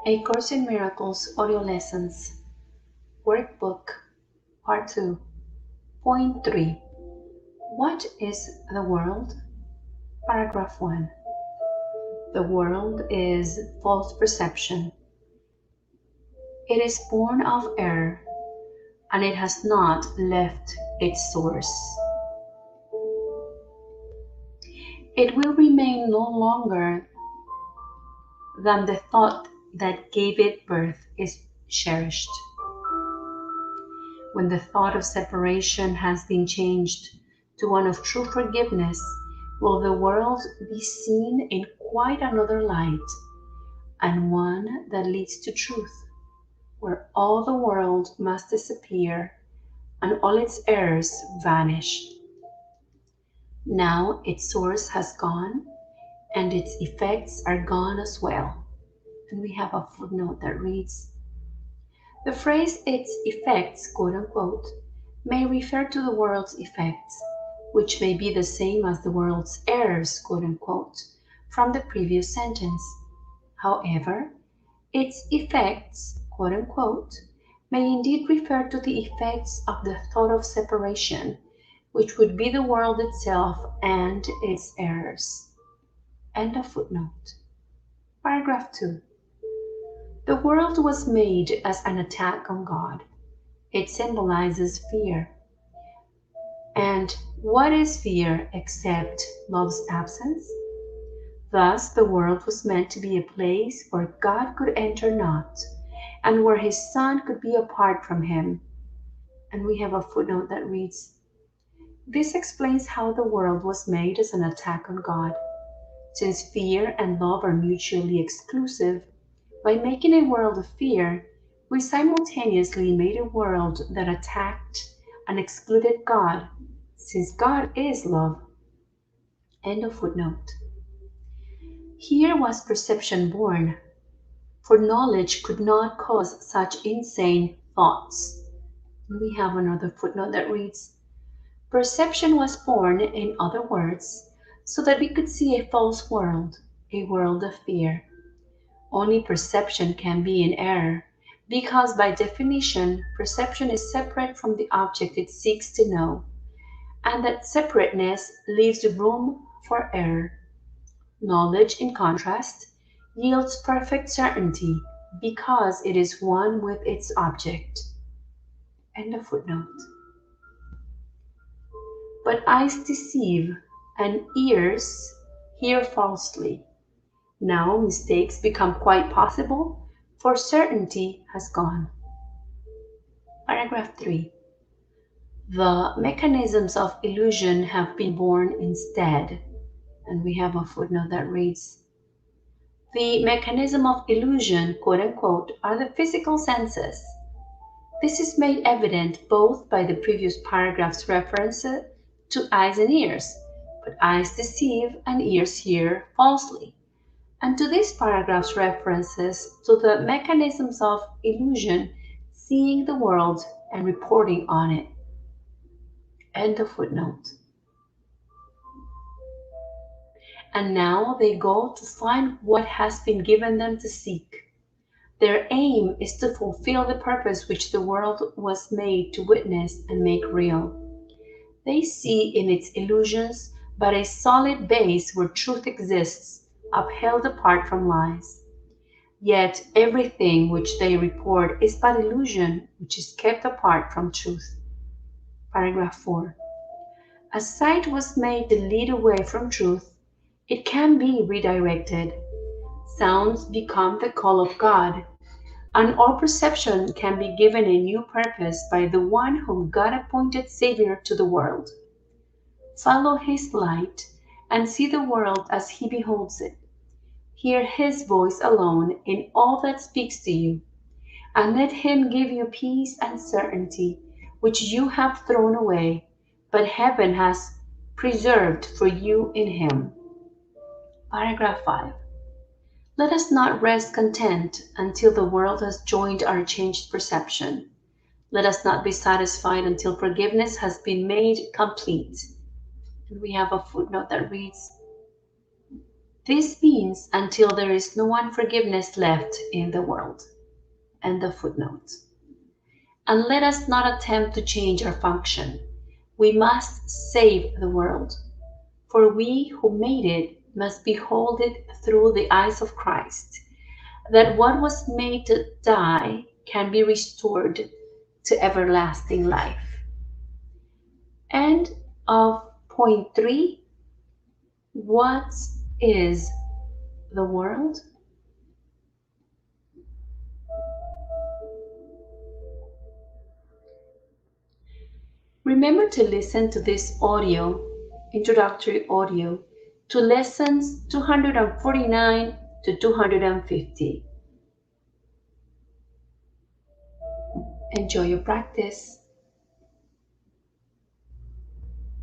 A Course in Miracles audio lessons, Workbook, Part 2, Point 3. What is the world? Paragraph 1. The world is false perception. It is born of error, and it has not left its source. It will remain no longer than the thought that gave it birth is cherished. When the thought of separation has been changed to one of true forgiveness, will the world be seen in quite another light, and one that leads to truth, where all the world must disappear and all its errors vanish. Now its source has gone, and its effects are gone as well. And we have a footnote that reads, the phrase its effects, quote unquote, may refer to the world's effects, which may be the same as the world's errors, quote unquote, from the previous sentence. However, its effects, quote unquote, may indeed refer to the effects of the thought of separation, which would be the world itself and its errors. End of footnote. Paragraph 2. The world was made as an attack on God. It symbolizes fear. And what is fear except love's absence? Thus, the world was meant to be a place where God could enter not, and where his Son could be apart from him. And we have a footnote that reads, this explains how the world was made as an attack on God. Since fear and love are mutually exclusive, by making a world of fear, we simultaneously made a world that attacked and excluded God, since God is love. End of footnote. Here was perception born, for knowledge could not cause such insane thoughts. We have another footnote that reads, perception was born, in other words, so that we could see a false world, a world of fear. Only perception can be in error, because by definition, perception is separate from the object it seeks to know, and that separateness leaves room for error. Knowledge, in contrast, yields perfect certainty, because it is one with its object. End of footnote. But eyes deceive, and ears hear falsely. Now mistakes become quite possible, for certainty has gone. Paragraph 3. The mechanisms of illusion have been born instead. And we have a footnote that reads, the mechanism of illusion, quote unquote, are the physical senses. This is made evident both by the previous paragraph's reference to eyes and ears, but eyes deceive and ears hear falsely, and to this paragraph's references to the mechanisms of illusion, seeing the world and reporting on it. End of footnote. And now they go to find what has been given them to seek. Their aim is to fulfill the purpose which the world was made to witness and make real. They see in its illusions but a solid base where truth exists, upheld apart from lies. Yet everything which they report is but illusion, which is kept apart from truth. Paragraph 4. As sight was made to lead away from truth, it can be redirected. Sounds become the call of God, and all perception can be given a new purpose by the one whom God appointed Savior to the world. Follow his light and see the world as he beholds it. Hear his voice alone in all that speaks to you, and let him give you peace and certainty, which you have thrown away, but heaven has preserved for you in him. Paragraph 5. Let us not rest content until the world has joined our changed perception. Let us not be satisfied until forgiveness has been made complete. And we have a footnote that reads, This means until there is no unforgiveness left in the world. End the footnote. And let us not attempt to change our function. We must save the world, for we who made it must behold it through the eyes of Christ, that what was made to die can be restored to everlasting life. End of point 3. What is the world? Remember to listen to this introductory audio, to lessons 249 to 250. Enjoy your practice.